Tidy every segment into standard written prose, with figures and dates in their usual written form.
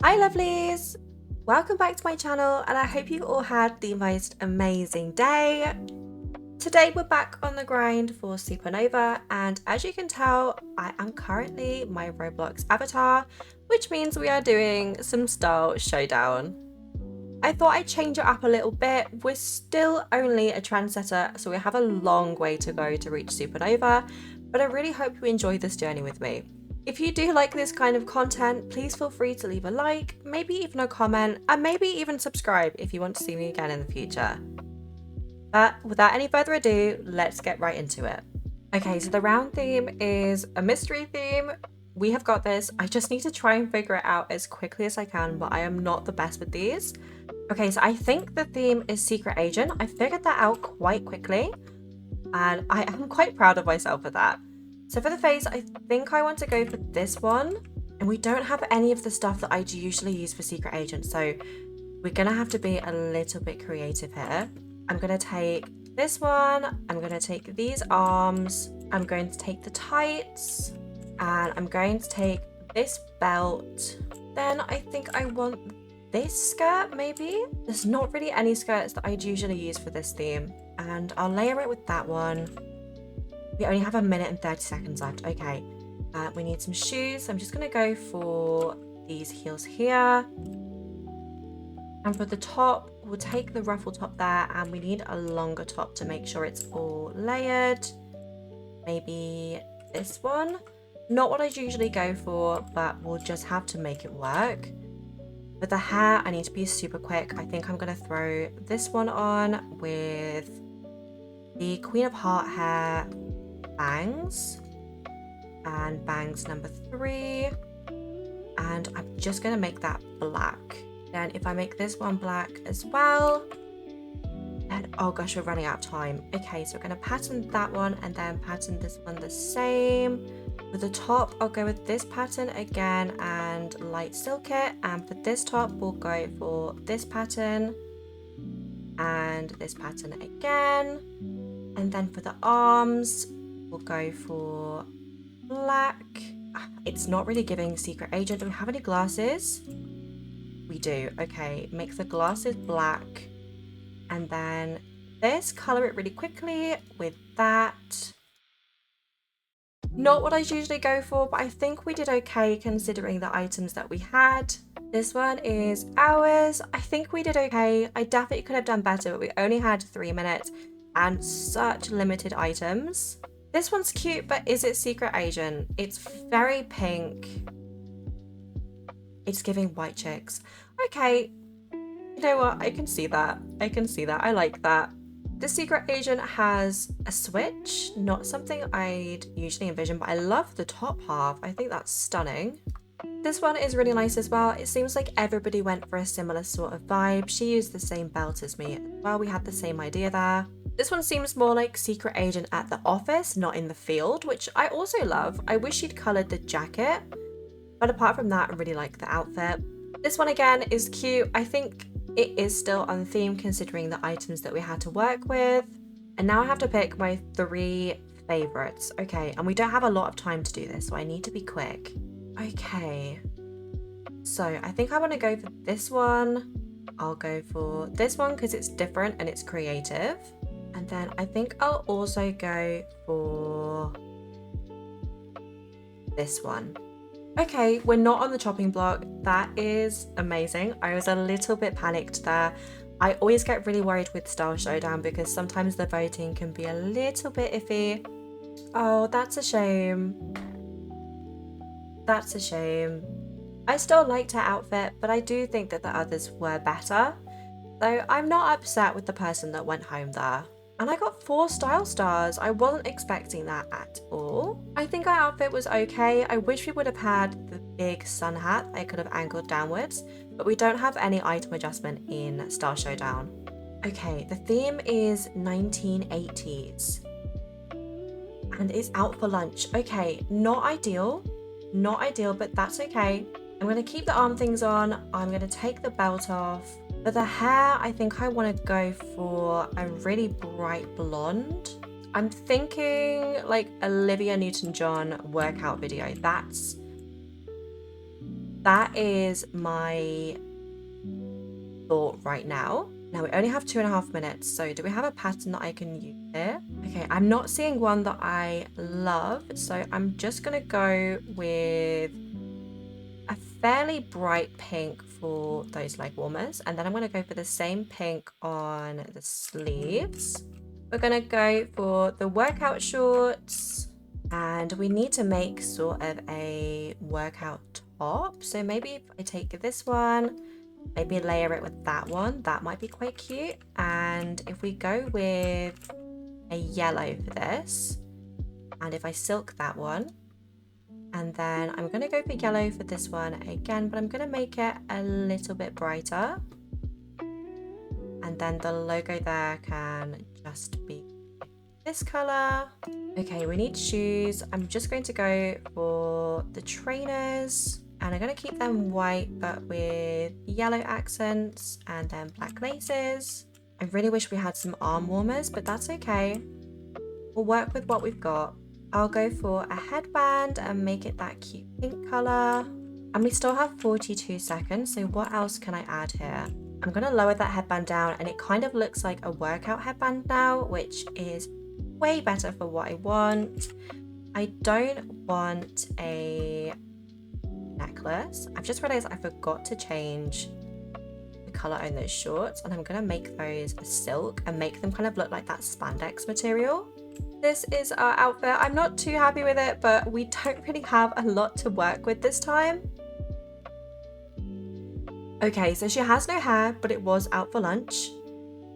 Hi lovelies! Welcome back to my channel and I hope you all had the most amazing day. Today we're back on the grind for Supernova and as you can tell I am currently my Roblox avatar, which means we are doing some style showdown. I thought I'd change it up a little bit. We're still only a trendsetter, so we have a long way to go to reach Supernova, but I really hope you enjoy this journey with me. If you do like this kind of content, please feel free to leave a like, maybe even a comment, and maybe even subscribe if you want to see me again in the future. But without any further ado, let's get right into it. Okay, so the round theme is a mystery theme. We have got this. I just need to try and figure it out as quickly as I can, but I am not the best with these. Okay, so I think the theme is Secret Agent. I figured that out quite quickly, and I am quite proud of myself for that. So for the face, I think I want to go for this one. And we don't have any of the stuff that I usually use for Secret Agent, so we're gonna have to be a little bit creative here. I'm gonna take this one, I'm gonna take these arms, I'm going to take the tights, and I'm going to take this belt. Then I think I want this skirt, maybe? There's not really any skirts that I'd usually use for this theme, and I'll layer it with that one. We only have 1 minute and 30 seconds left. Okay, we need some shoes. I'm just gonna go for these heels here. And for the top, we'll take the ruffle top there, and we need a longer top to make sure it's all layered. Maybe this one. Not what I usually go for, but we'll just have to make it work. With the hair, I need to be super quick. I think I'm gonna throw this one on with the Queen of Heart hair bangs, and bangs number 3, and I'm just gonna make that black. Then if I make this one black as well, and oh gosh, we're running out of time. Okay, so we're gonna pattern that one and then pattern this one the same. For the top, I'll go with this pattern again and light silk it, and for this top we'll go for this pattern and this pattern again. And then for the arms, we'll go for black. It's not really giving Secret Agent. Do we have any glasses? We do. Okay, make the glasses black. And then this, color it really quickly with that. Not what I usually go for, but I think we did okay considering the items that we had. This one is ours. I think we did okay. I definitely could have done better, but we only had 3 minutes and such limited items. This one's cute, but is it Secret Agent? It's very pink. It's giving white chicks. Okay, you know what? I can see that. I can see that. I like that. The Secret Agent has a switch, not something I'd usually envision, but I love the top half. I think that's stunning. This one is really nice as well. It seems like everybody went for a similar sort of vibe. She used the same belt as me. Well, we had the same idea there. This one seems more like Secret Agent at the office, not in the field, which I also love. I wish she'd coloured the jacket, but apart from that, I really like the outfit. This one again is cute. I think it is still on theme considering the items that we had to work with. And now I have to pick my 3 favourites. Okay, and we don't have a lot of time to do this, so I need to be quick. Okay, so I think I want to go for this one. I'll go for this one because it's different and it's creative. And then I think I'll also go for this one. Okay, we're not on the chopping block. That is amazing. I was a little bit panicked there. I always get really worried with Style Showdown because sometimes the voting can be a little bit iffy. Oh, that's a shame. That's a shame. I still liked her outfit, but I do think that the others were better. Though I'm not upset with the person that went home there. And I got 4 style stars. I wasn't expecting that at all. I think our outfit was okay. I wish we would have had the big sun hat I could have angled downwards, but we don't have any item adjustment in Style Showdown. Okay, the theme is 1980s. And it's out for lunch. Okay, not ideal. Not ideal, but that's okay. I'm gonna keep the arm things on. I'm gonna take the belt off. For the hair, I think I want to go for a really bright blonde. I'm thinking like Olivia Newton-John workout video. That's that is my thought right now. Now we only have 2.5 minutes, so do we have a pattern that I can use here? Okay, I'm not seeing one that I love, so I'm just gonna go with a fairly bright pink for those leg warmers, and then I'm gonna go for the same pink on the sleeves. We're gonna go for the workout shorts, and we need to make sort of a workout top. So maybe if I take this one, maybe layer it with that one, that might be quite cute. And if we go with a yellow for this, and if I silk that one, and then I'm going to go for yellow for this one again, but I'm going to make it a little bit brighter. And then the logo there can just be this color. Okay, we need shoes. I'm just going to go for the trainers, and I'm going to keep them white but with yellow accents and then black laces. I really wish we had some arm warmers, but that's okay. We'll work with what we've got. I'll go for a headband and make it that cute pink color. And we still have 42 seconds, so what else can I add here? I'm going to lower that headband down, and it kind of looks like a workout headband now, which is way better for what I want. I don't want a necklace. I've just realized I forgot to change the color on those shorts, and I'm going to make those silk and make them kind of look like that spandex material. This is our outfit. I'm not too happy with it, but we don't really have a lot to work with this time. Okay, so she has no hair, but it was out for lunch,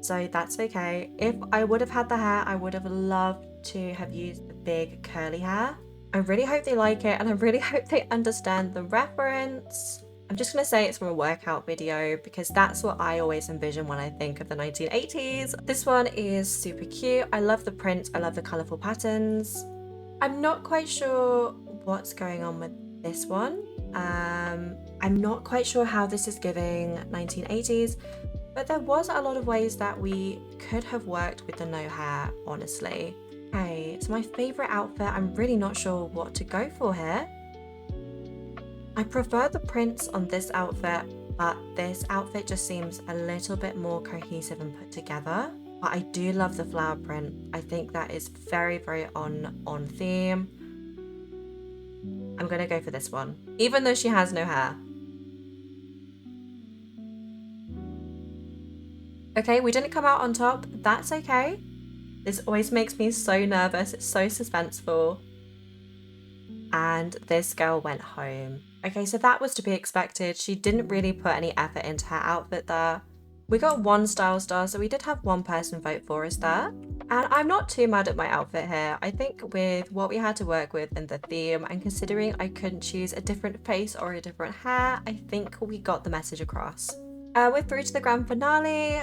so that's okay. If I would have had the hair, I would have loved to have used the big curly hair. I really hope they like it, and I really hope they understand the reference. I'm just going to say it's from a workout video because that's what I always envision when I think of the 1980s. This one is super cute. I love the print. I love the colourful patterns. I'm not quite sure what's going on with this one. I'm not quite sure how this is giving 1980s, but there was a lot of ways that we could have worked with the no hair, honestly. Okay, so my favourite outfit, I'm really not sure what to go for here. I prefer the prints on this outfit, but this outfit just seems a little bit more cohesive and put together. But I do love the flower print. I think that is very, very on theme. I'm gonna go for this one, even though she has no hair. Okay, we didn't come out on top. That's okay. This always makes me so nervous. It's so suspenseful. And this girl went home. Okay, so that was to be expected. She didn't really put any effort into her outfit there. We got 1 style star, so we did have 1 person vote for us there. And I'm not too mad at my outfit here. I think with what we had to work with and the theme, and considering I couldn't choose a different face or a different hair, I think we got the message across. We're through to the grand finale.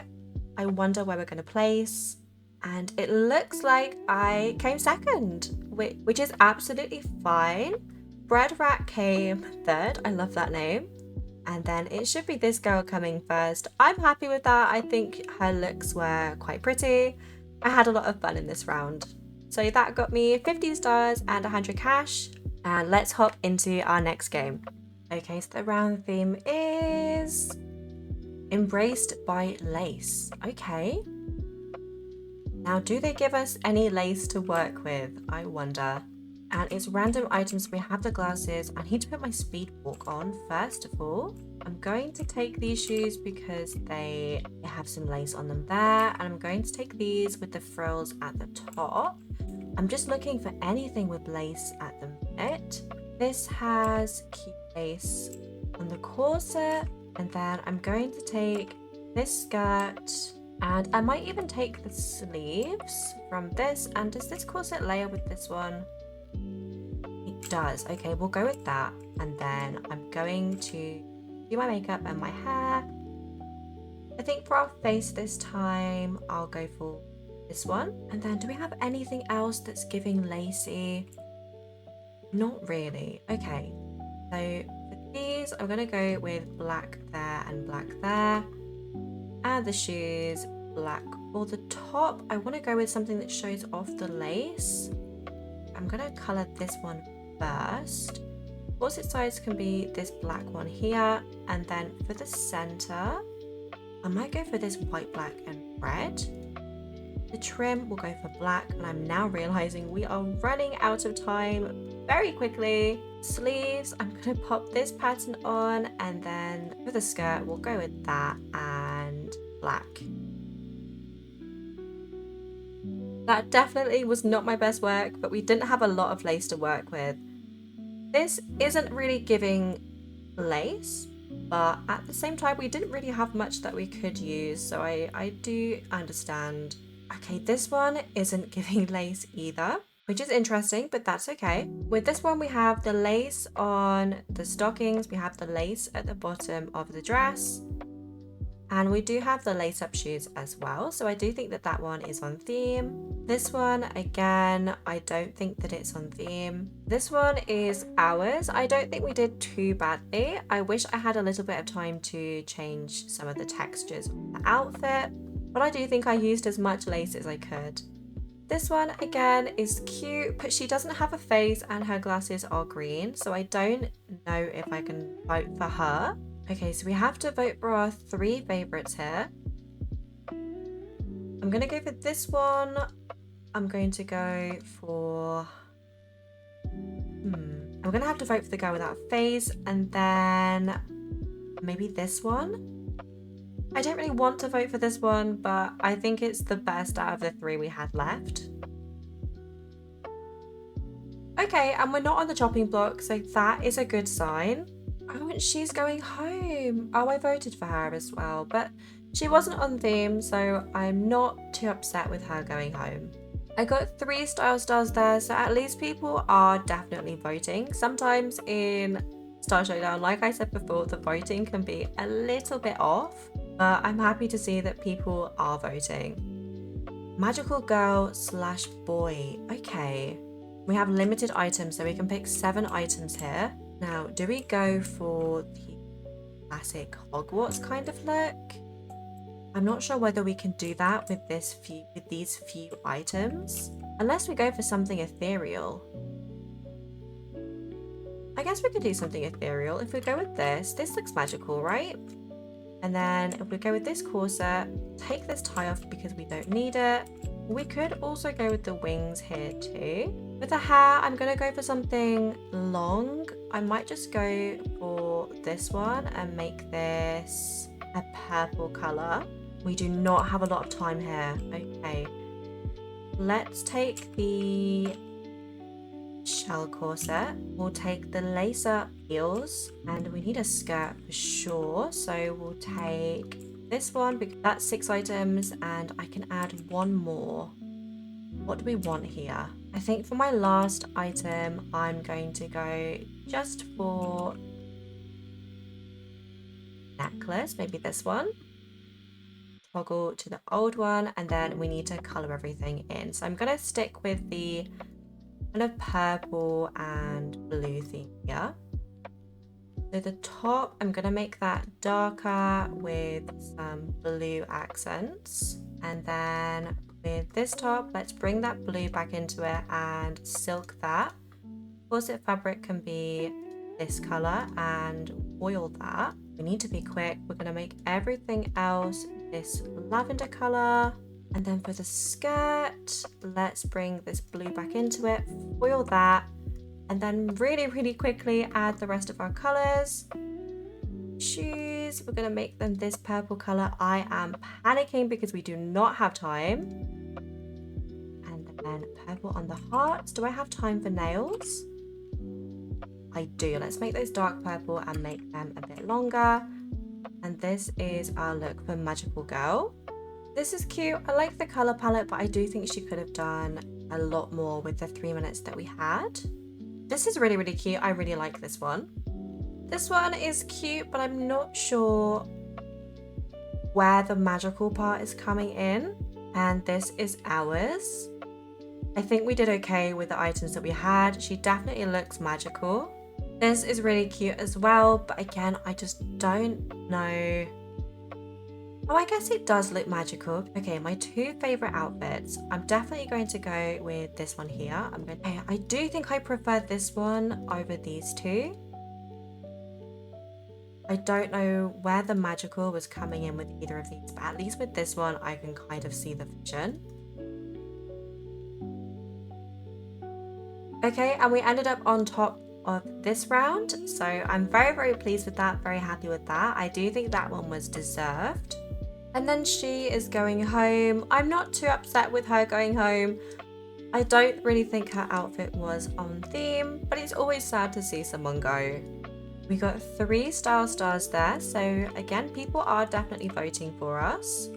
I wonder where we're going to place. And it looks like I came second, which is absolutely fine. Bread Rat came third. I love that name. And then it should be this girl coming first. I'm happy with that. I think her looks were quite pretty. I had a lot of fun in this round. So that got me 50 stars and 100 cash. And let's hop into our next game. Okay, so the round theme is Embraced by Lace. Okay. Now, do they give us any lace to work with? I wonder. And it's random items. We have the glasses. I need to put my speed walk on first of all. I'm going to take these shoes because they have some lace on them there. And I'm going to take these with the frills at the top. I'm just looking for anything with lace at the minute. This has cute lace on the corset. And then I'm going to take this skirt. And I might even take the sleeves from this. And does this corset layer with this one? It does. Okay, we'll go with that. And then I'm going to do my makeup and my hair. I think for our face this time, I'll go for this one. And then do we have anything else that's giving lacy? Not really. Okay, so for these, I'm going to go with black there and black there. And the shoes, black. For the top, I want to go with something that shows off the lace. I'm going to colour this one first. corset size can be this black one here. And then for the center, I might go for this white, black, and red. The trim will go for black, and I'm now realizing we are running out of time very quickly. Sleeves, I'm gonna pop this pattern on, and then for the skirt, we'll go with that and black. That definitely was not my best work, but we didn't have a lot of lace to work with. This isn't really giving lace, but at the same time, we didn't really have much that we could use, so I do understand. Okay, this one isn't giving lace either, which is interesting, but that's okay. With this one, we have the lace on the stockings, we have the lace at the bottom of the dress, and we do have the lace up shoes as well. So I do think that that one is on theme. This one, again, I don't think that it's on theme. This one is ours. I don't think we did too badly. I wish I had a little bit of time to change some of the textures of the outfit, but I do think I used as much lace as I could. This one, again, is cute, but she doesn't have a face and her glasses are green, so I don't know if I can vote for her. Okay, so we have to vote for our 3 favorites here. I'm going to go for this one. I'm going to go for... I'm going to have to vote for the girl without a face, and then maybe this one. I don't really want to vote for this one, but I think it's the best out of the 3 we had left. Okay, and we're not on the chopping block, so that is a good sign. Oh, and she's going home. Oh, I voted for her as well, but she wasn't on theme, so I'm not too upset with her going home. I got 3 style stars there, so at least people are definitely voting. Sometimes in Star Showdown, like I said before, the voting can be a little bit off, but I'm happy to see that people are voting. Magical girl / boy. Okay, we have limited items, so we can pick 7 items here. Now, do we go for the classic Hogwarts kind of look? I'm not sure whether we can do that with these few items, unless we go for something ethereal. I guess we could do something ethereal. If we go with this looks magical, right? And then if we go with this corset, take this tie off because we don't need it. We could also go with the wings here too. With the hair, I'm gonna go for something long. I might just go for this one and make this a purple color. We do not have a lot of time here. Okay, let's take the shell corset. We'll take the lace up heels, and we need a skirt for sure. So we'll take this one because that's 6 items, and I can add 1 more. What do we want here? I think for my last item, I'm going to go just for necklace, maybe this one. Toggle to the old one, and then we need to color everything in. So I'm going to stick with the kind of purple and blue theme here. So the top, I'm going to make that darker with some blue accents, and then with this top, let's bring that blue back into it and silk that. Corset fabric can be this color and oil that. We need to be quick. We're going to make everything else this lavender color. And then for the skirt, let's bring this blue back into it, foil that, and then really, really quickly add the rest of our colors. Shoes, we're gonna make them this purple color. I am panicking because we do not have time. And then purple on the hearts. Do I have time for nails? I do. Let's make those dark purple and make them a bit longer. And this is our look for Magical Girl. This is cute. I like the color palette, but I do think she could have done a lot more with the 3 minutes that we had. This is really, really cute. I really like this one. This one is cute, but I'm not sure where the magical part is coming in. And this is ours. I think we did okay with the items that we had. She definitely looks magical. This is really cute as well, but again, I just don't know. Oh, I guess it does look magical. Okay, my 2 favorite outfits. I'm definitely going to go with this one here. I do think I prefer this one over these 2. I don't know where the magical was coming in with either of these, but at least with this one, I can kind of see the vision. Okay, and we ended up on top of this round, so I'm very, very pleased with that, very happy with that. I do think that one was deserved. And then she is going home. I'm not too upset with her going home. I don't really think her outfit was on theme, but it's always sad to see someone go. We got 3 stars there, so again, people are definitely voting for us.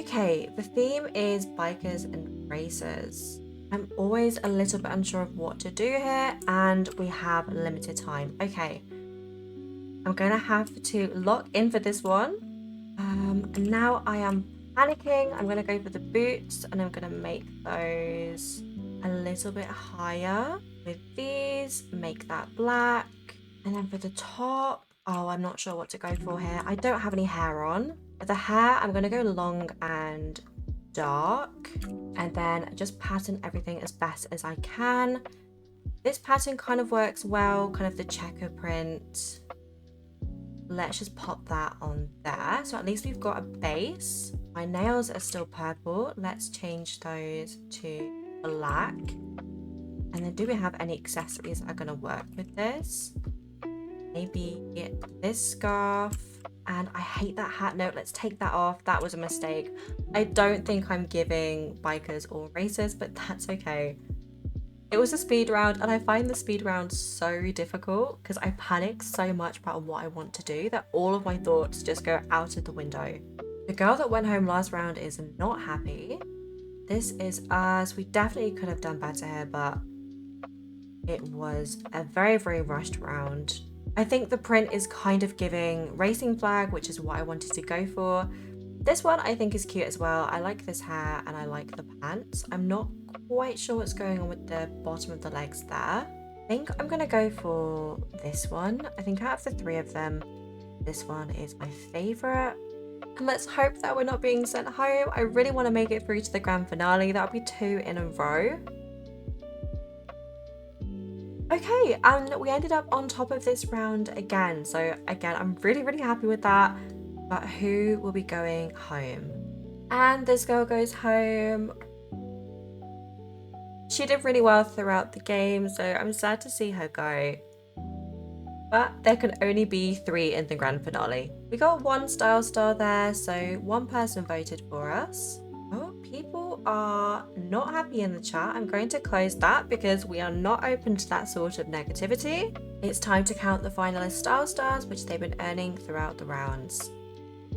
Okay, the theme is bikers and racers. I'm always a little bit unsure of what to do here, and we have limited time. Okay, I'm gonna have to lock in for this one. And now I am panicking. I'm gonna go for the boots, and I'm gonna make those a little bit higher with these, make that black. And then for the top, oh, I'm not sure what to go for here. I don't have any hair on. For the hair, I'm gonna go long and dark, and then just pattern everything as best as I can. This pattern kind of works well, kind of the checker print. Let's just pop that on there. So at least we've got a base. My nails are still purple. Let's change those to black. And then do we have any accessories that are gonna work with this? Maybe this scarf. And I hate that hat. No, let's take that off. That was a mistake. I don't think I'm giving bikers or racers, but that's okay. It was a speed round, and I find the speed round so difficult because I panic so much about what I want to do that all of my thoughts just go out of the window. The girl that went home last round is not happy. This is us. We definitely could have done better here, but it was a very, very rushed round. I think the print is kind of giving racing flag, which is what I wanted to go for. This one I think is cute as well. I like this hair and I like the pants. I'm not quite sure what's going on with the bottom of the legs there. I think I'm gonna go for this one. I think out of the 3 of them, this one is my favorite. And let's hope that we're not being sent home. I really want to make it through to the grand finale. That would be 2 in a row. Okay, and we ended up on top of this round again. So again, I'm really, really happy with that. But who will be going home? And this girl goes home. She did really well throughout the game, so I'm sad to see her go. But there can only be 3 in the grand finale. We got 1 style star there, so 1 person voted for us. Oh, people are not happy in the chat. I'm going to close that because we are not open to that sort of negativity. It's time to count the finalist style stars, which they've been earning throughout the rounds.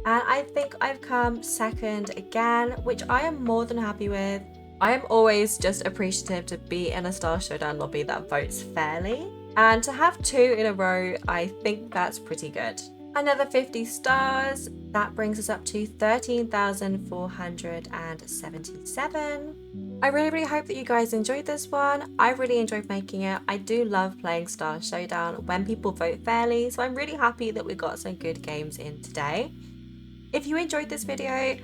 And I think I've come second again, which I am more than happy with. I am always just appreciative to be in a Star Showdown lobby that votes fairly. And to have 2 in a row, I think that's pretty good. Another 50 stars. That brings us up to 13,477. I really, really hope that you guys enjoyed this one. I really enjoyed making it. I do love playing Star Showdown when people vote fairly, so I'm really happy that we got some good games in today. If you enjoyed this video,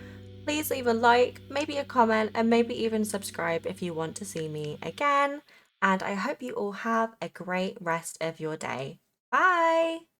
please leave a like, maybe a comment, and maybe even subscribe if you want to see me again. And I hope you all have a great rest of your day. Bye!